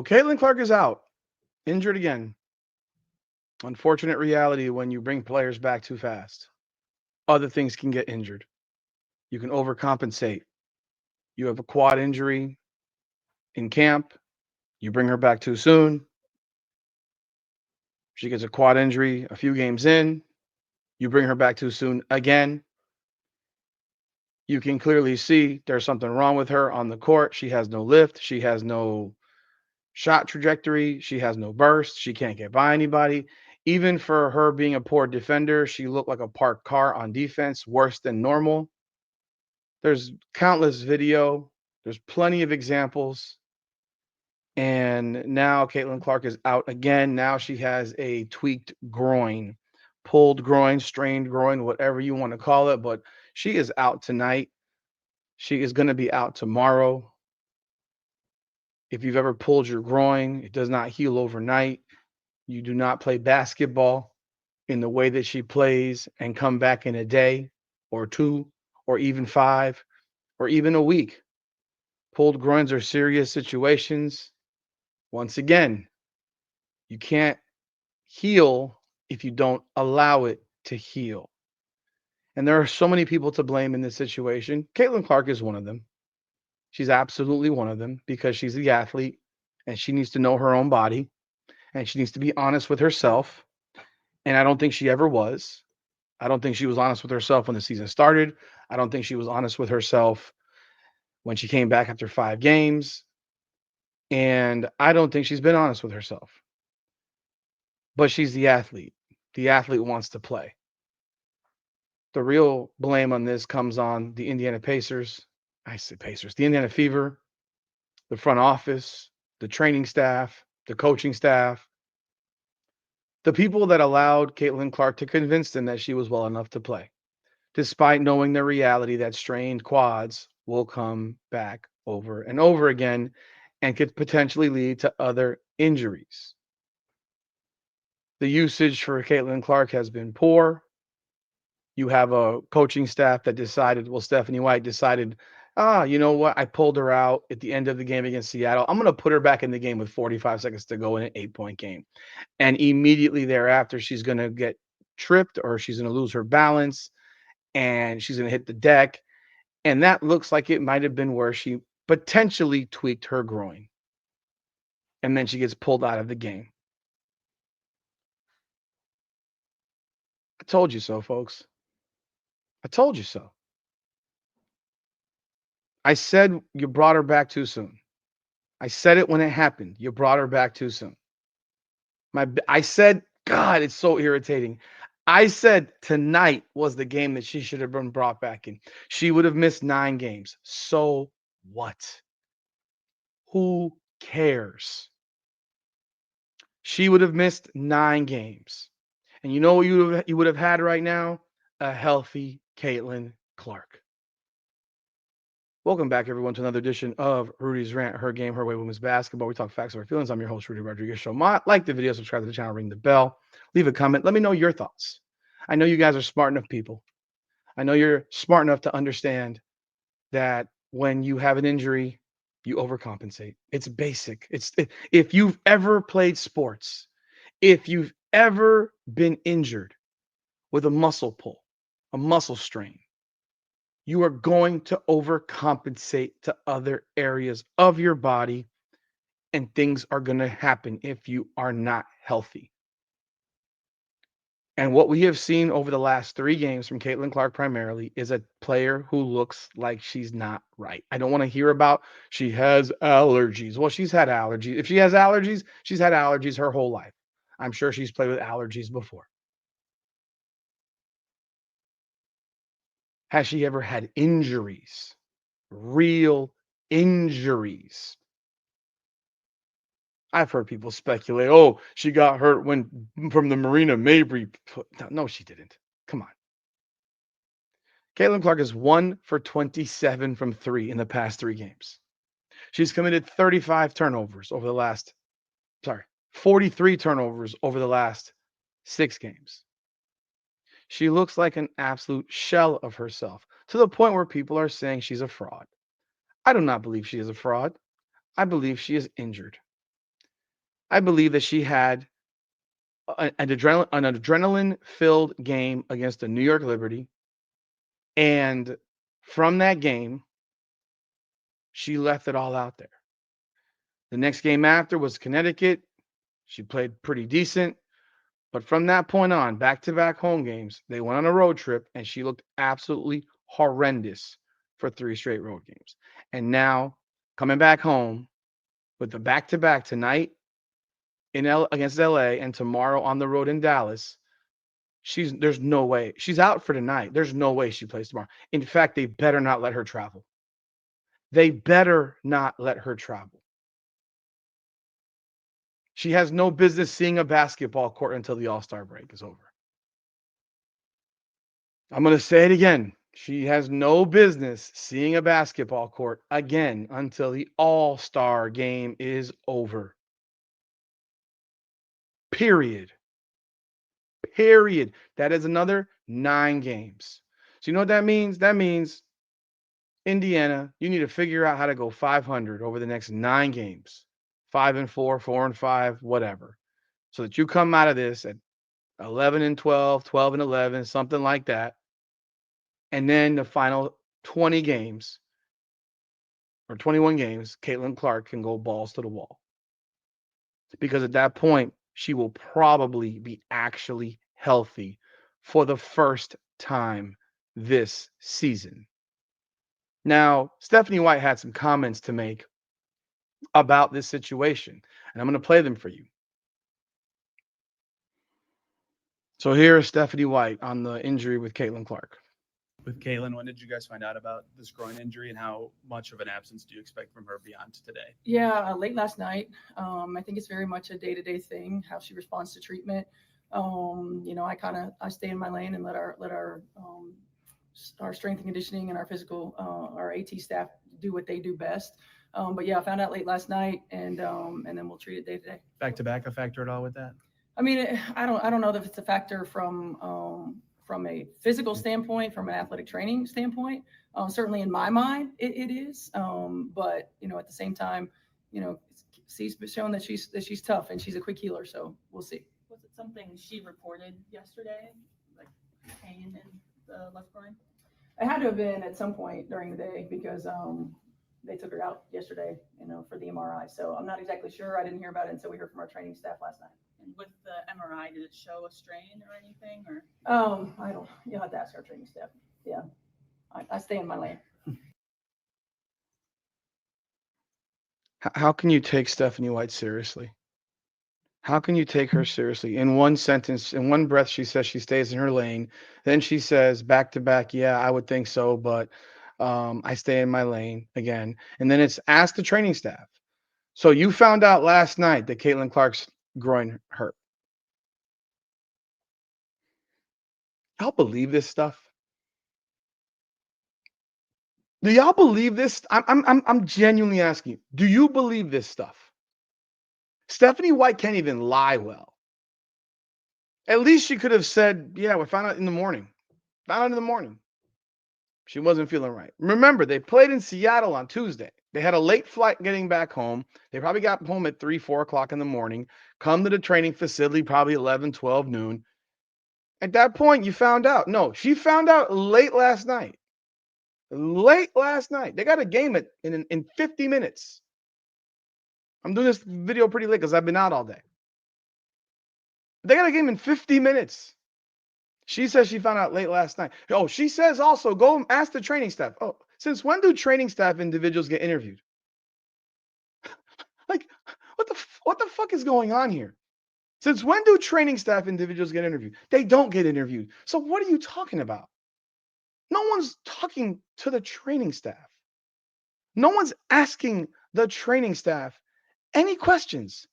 So Caitlin Clark is out, injured again. Unfortunate reality when you bring players back too fast. Other things can get injured. You can overcompensate. You have a quad injury in camp. You bring her back too soon. She gets a quad injury a few games in. You bring her back too soon again. You can clearly see there's something wrong with her on the court. She has no lift. She has no shot trajectory. She has no burst. She can't get by anybody. Even for her being a poor defender, she looked like a parked car on defense, worse than normal. There's countless video. There's plenty of examples. And now Caitlin Clark is out again. Now she has a tweaked groin, pulled groin, strained groin, whatever you want to call it. But she is out tonight. She is going to be out tomorrow. If you've ever pulled your groin, it does not heal overnight. You do not play basketball in the way that she plays and come back in a day or two or even five or even a week. Pulled groins are serious situations. Once again, you can't heal if you don't allow it to heal. And there are so many people to blame in this situation. Caitlin Clark is one of them. She's absolutely one of them because she's the athlete and she needs to know her own body and she needs to be honest with herself. And I don't think she ever was. I don't think she was honest with herself when the season started. I don't think she was honest with herself when she came back after 5 games. And I don't think she's been honest with herself. But she's the athlete. The athlete wants to play. The real blame on this comes on the Indiana Pacers. I say Pacers, the Indiana Fever, the front office, the training staff, the coaching staff, the people that allowed Caitlin Clark to convince them that she was well enough to play, despite knowing the reality that strained quads will come back over and over again and could potentially lead to other injuries. The usage for Caitlin Clark has been poor. You have a coaching staff that decided, well, Stephanie White decided, you know what? I pulled her out at the end of the game against Seattle. I'm going to put her back in the game with 45 seconds to go in an 8-point game. And immediately thereafter, she's going to get tripped or she's going to lose her balance and she's going to hit the deck. And that looks like it might have been where she potentially tweaked her groin. And then she gets pulled out of the game. I told you so, folks. I told you so. I said you brought her back too soon. I said it when it happened. You brought her back too soon. I said, God, it's so irritating. I said tonight was the game that she should have been brought back in. She would have missed 9 games. So what? Who cares? She would have missed 9 games. And you know what you would have had right now? A healthy Caitlin Clark. Welcome back, everyone, to another edition of Rudy's Rant, Her Game, Her Way Women's Basketball. We talk facts of our feelings. I'm your host, Rudy Rodriguez Show. Like the video, subscribe to the channel, ring the bell, leave a comment. Let me know your thoughts. I know you guys are smart enough people. I know you're smart enough to understand that when you have an injury, you overcompensate. It's basic. If you've ever played sports, if you've ever been injured with a muscle pull, a muscle strain, you are going to overcompensate to other areas of your body, and things are going to happen if you are not healthy. And what we have seen over the last 3 games from Caitlin Clark primarily is a player who looks like she's not right. I don't want to hear about she has allergies. Well, she's had allergies. If she has allergies, she's had allergies her whole life. I'm sure she's played with allergies before. Has she ever had injuries? Real injuries? I've heard people speculate, oh, she got hurt when from the Marina Mabry. No, she didn't. Come on. Caitlin Clark is 1 for 27 from 3 in the past 3 games. She's committed 35 turnovers over the last, 43 turnovers over the last 6 games. She looks like an absolute shell of herself to the point where people are saying she's a fraud. I do not believe she is a fraud. I believe she is injured. I believe that she had an adrenaline-filled game against the New York Liberty, and from that game, she left it all out there. The next game after was Connecticut. She played pretty decent. But from that point on, back-to-back home games, they went on a road trip, and she looked absolutely horrendous for 3 straight road games. And now, coming back home with the back-to-back tonight against LA and tomorrow on the road in Dallas, there's no way. She's out for tonight. There's no way she plays tomorrow. In fact, they better not let her travel. They better not let her travel. She has no business seeing a basketball court until the All-Star break is over. I'm going to say it again. She has no business seeing a basketball court again until the All-Star game is over. Period. Period. That is another 9 games. So you know what that means? That means Indiana, you need to figure out how to go 500 over the next 9 games. 5-4, 4-5, whatever. So that you come out of this at 11-12, 12-11, something like that. And then the final 20 games or 21 games, Caitlin Clark can go balls to the wall. Because at that point, she will probably be actually healthy for the first time this season. Now, Stephanie White had some comments to make about this situation, and I'm going to play them for you. So here is Stephanie White on the injury with Caitlin Clark. With Caitlin, when did you guys find out about this groin injury, and how much of an absence do you expect from her beyond today? Yeah, late last night. I think it's very much a day-to-day thing, how she responds to treatment. I stay in my lane and let our strength and conditioning and our physical, our AT staff do what they do best. But yeah, I found out late last night, and then we'll treat it day to day. Back to back, a factor at all with that? I mean, I don't know that it's a factor from a physical standpoint, from an athletic training standpoint. Certainly in my mind, it is. But at the same time, she's shown that she's tough and she's a quick healer. So we'll see. Was it something she reported yesterday, like pain in the left groin? It had to have been at some point during the day because they took her out yesterday, for the MRI. So I'm not exactly sure. I didn't hear about it until we heard from our training staff last night. And with the MRI, did it show a strain or anything? Or I don't. You'll have to ask our training staff. Yeah, I stay in my lane. How can you take Stephanie White seriously? How can you take her seriously? In one sentence, in one breath, she says she stays in her lane. Then she says back to back, yeah, I would think so, but I stay in my lane again. And then it's ask the training staff. So you found out last night that Caitlin Clark's groin hurt. Y'all believe this stuff? Do y'all believe this? I'm genuinely asking you. Do you believe this stuff? Stephanie White can't even lie well. At least she could have said, yeah, we found out in the morning. Found out in the morning. She wasn't feeling right. Remember, they played in Seattle on Tuesday. They had a late flight getting back home. They probably got home at 3, 4 o'clock in the morning, come to the training facility probably 11, 12 noon. At that point, you found out. No, she found out late last night. Late last night. They got a game in 50 minutes. I'm doing this video pretty late because I've been out all day. They got a game in 50 minutes. She says she found out late last night. Oh, she says also, go ask the training staff. Oh, since when do training staff individuals get interviewed? Like, what the fuck is going on here? Since when do training staff individuals get interviewed? They don't get interviewed. So what are you talking about? No one's talking to the training staff. No one's asking the training staff any questions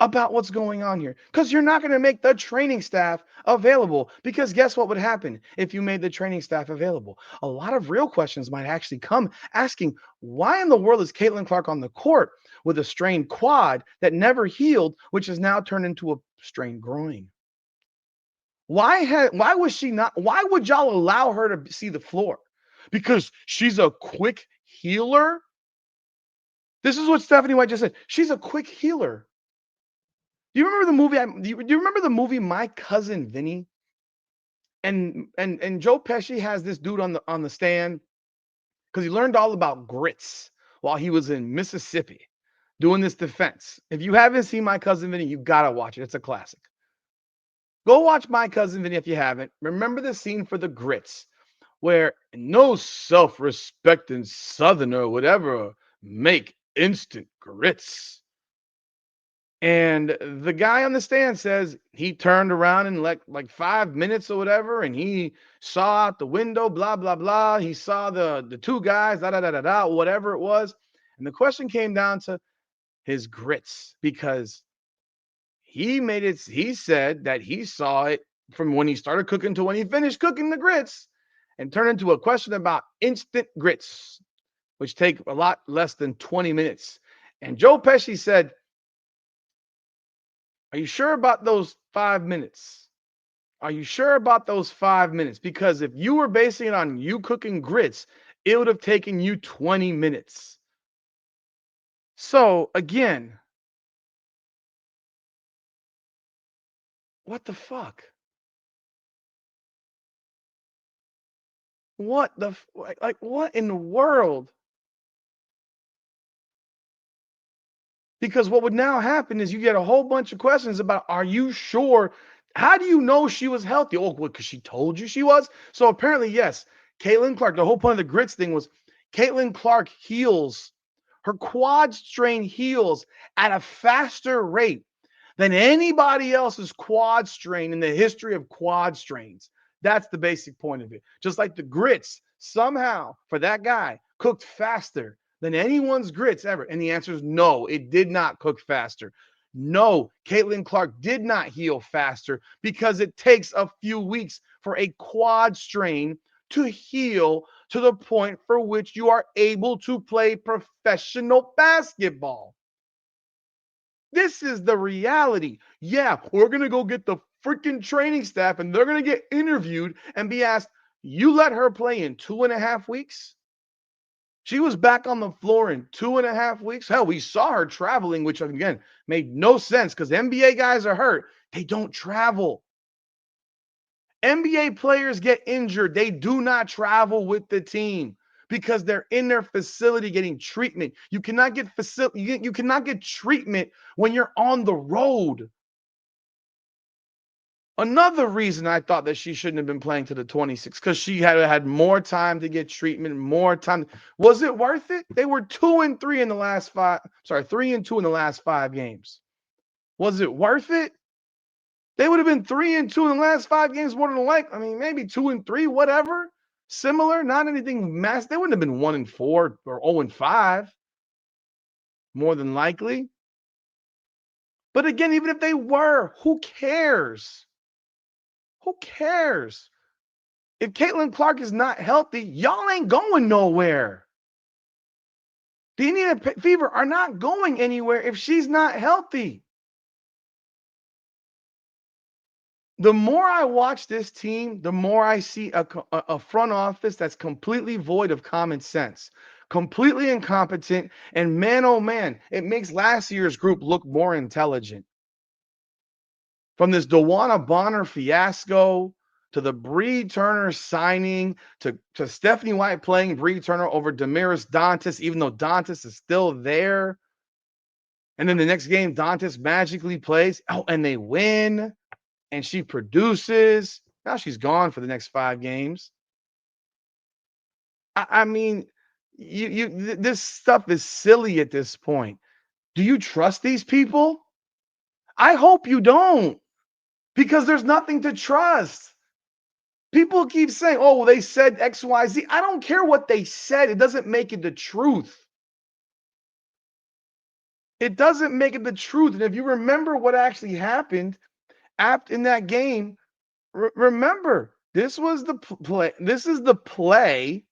about what's going on here, because you're not going to make the training staff available, because guess what would happen if you made the training staff available? A lot of real questions might actually come asking, why in the world is Caitlin Clark on the court with a strained quad that never healed, which has now turned into a strained groin? Why was she not? Why would y'all allow her to see the floor? Because she's a quick healer? This is what Stephanie White just said. She's a quick healer. Do you remember the movie? Do you remember the movie My Cousin Vinny? And Joe Pesci has this dude on the stand because he learned all about grits while he was in Mississippi doing this defense. If you haven't seen My Cousin Vinny, you gotta watch it. It's a classic. Go watch My Cousin Vinny if you haven't. Remember the scene for the grits where no self-respecting Southerner would ever make instant grits. And the guy on the stand says he turned around in like 5 minutes or whatever, and he saw out the window, blah, blah, blah. He saw the two guys, da, da, da, da, da, whatever it was. And the question came down to his grits because he said that he saw it from when he started cooking to when he finished cooking the grits and turned into a question about instant grits, which take a lot less than 20 minutes. And Joe Pesci said, are you sure about those 5 minutes? Are you sure about those 5 minutes? Because if you were basing it on you cooking grits, it would have taken you 20 minutes. So again, what the fuck? What the like what in the world? Because what would now happen is you get a whole bunch of questions about, are you sure? How do you know she was healthy? Oh, well, because she told you she was. So apparently, yes, Caitlin Clark, the whole point of the grits thing was Caitlin Clark heals, her quad strain heals at a faster rate than anybody else's quad strain in the history of quad strains. That's the basic point of it. Just like the grits, somehow, for that guy, cooked faster than anyone's grits ever. And the answer is no, it did not cook faster. No, Caitlin Clark did not heal faster because it takes a few weeks for a quad strain to heal to the point for which you are able to play professional basketball. This is the reality. Yeah, we're going to go get the freaking training staff and they're going to get interviewed and be asked, you let her play in 2.5 weeks? She was back on the floor in 2.5 weeks. Hell, we saw her traveling, which again made no sense because NBA guys are hurt. They don't travel. NBA players get injured. They do not travel with the team because they're in their facility getting treatment. You cannot get you cannot get treatment when you're on the road. Another reason I thought that she shouldn't have been playing to the 26 because she had more time to get treatment, more time. Was it worth it? They were 2-3 in the last 5. Sorry, 3-2 in the last 5 games. Was it worth it? They would have been 3-2 in the last 5 games more than like. I mean, maybe 2-3, whatever. Similar, not anything massive. They wouldn't have been 1-4 or 0-5, more than likely. But again, even if they were, who cares? Who cares? If Caitlin Clark is not healthy, y'all ain't going nowhere. The Indiana Fever are not going anywhere if she's not healthy. The more I watch this team, the more I see a front office that's completely void of common sense, completely incompetent, and man, oh man, it makes last year's group look more intelligent. From this Dewana Bonner fiasco to the Bree Turner signing to Stephanie White playing Bree Turner over Damaris Dantas, even though Dantas is still there. And then the next game, Dantas magically plays. Oh, and they win. And she produces. Now she's gone for the next 5 games. I mean, this stuff is silly at this point. Do you trust these people? I hope you don't, because there's nothing to trust. People keep saying, oh, well, they said X, Y, Z. I don't care what they said. It doesn't make it the truth. It doesn't make it the truth. And if you remember what actually happened in that game, remember, this was the play. This is the play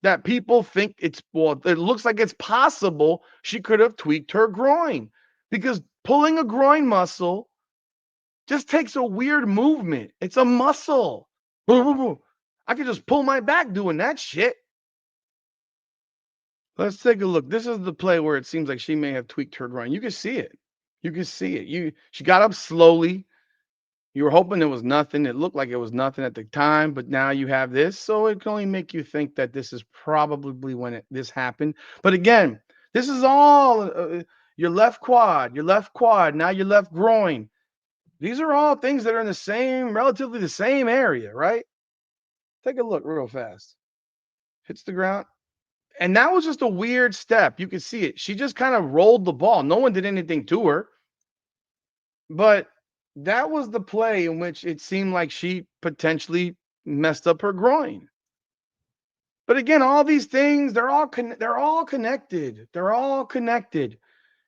that people think it looks like it's possible she could have tweaked her groin, because pulling a groin muscle just takes a weird movement. It's a muscle. I could just pull my back doing that shit. Let's take a look. This is the play where it seems like she may have tweaked her groin. You can see it. You can see it. She got up slowly. You were hoping it was nothing. It looked like it was nothing at the time, but now you have this, so it can only make you think that this is probably when this happened. But again, this is all your left quad, now your left groin. These are all things that are in the same, relatively the same area, right? Take a look real fast. Hits the ground. And that was just a weird step. You could see it. She just kind of rolled the ball. No one did anything to her. But that was the play in which it seemed like she potentially messed up her groin. But again, all these things, they're all connected. They're all connected.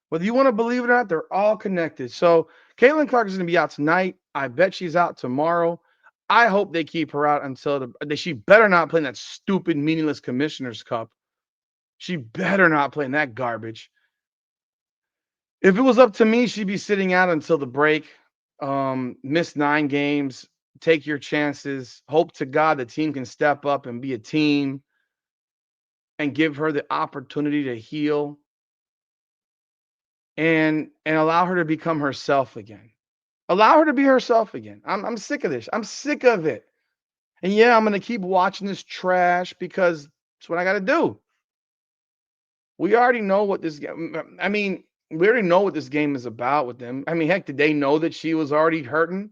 Whether you want to believe it or not, they're all connected. So Caitlin Clark is going to be out tonight. I bet she's out tomorrow. I hope they keep her out until she better not play in that stupid, meaningless Commissioner's Cup. She better not play in that garbage. If it was up to me, she'd be sitting out until the break. Miss 9 games. Take your chances. Hope to God the team can step up and be a team and give her the opportunity to heal and allow her to become herself again. Allow her to be herself again. I'm sick of this. I'm sick of it. And yeah, I'm gonna keep watching this trash because it's what I gotta do. We already know what this game. I mean, we already know what this game is about with them. I mean, heck, did they know that she was already hurting?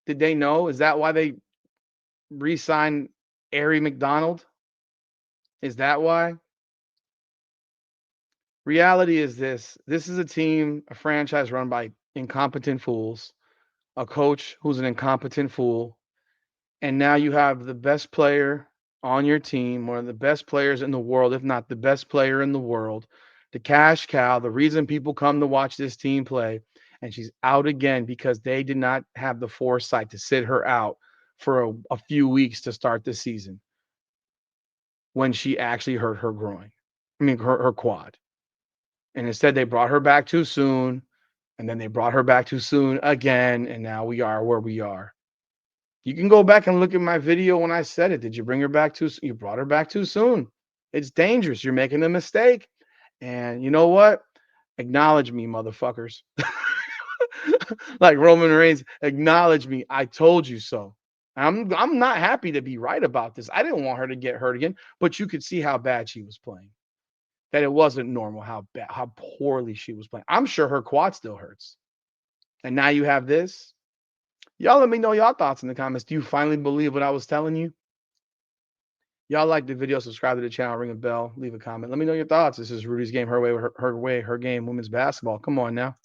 Did they know? Is that why they re-signed Ari McDonald? Is that why? Reality is this. This is a team, a franchise run by incompetent fools, a coach who's an incompetent fool, and now you have the best player on your team, one of the best players in the world, if not the best player in the world, the cash cow, the reason people come to watch this team play, and she's out again because they did not have the foresight to sit her out for a few weeks to start the season when she actually hurt her groin. I mean, her quad. And instead, they brought her back too soon, and then they brought her back too soon again, and now we are where we are. You can go back and look at my video when I said it. Did you bring her back too soon? You brought her back too soon. It's dangerous. You're making a mistake. And you know what? Acknowledge me, motherfuckers. Like Roman Reigns, acknowledge me. I told you so. I'm not happy to be right about this. I didn't want her to get hurt again, but you could see how bad she was playing. That it wasn't normal how bad, how poorly she was playing. I'm sure her quad still hurts. And now you have this. Y'all let me know y'all thoughts in the comments. Do you finally believe what I was telling you? Y'all like the video, subscribe to the channel, ring a bell, leave a comment. Let me know your thoughts. This is Rudy's Game, her way, her game, women's basketball. Come on now.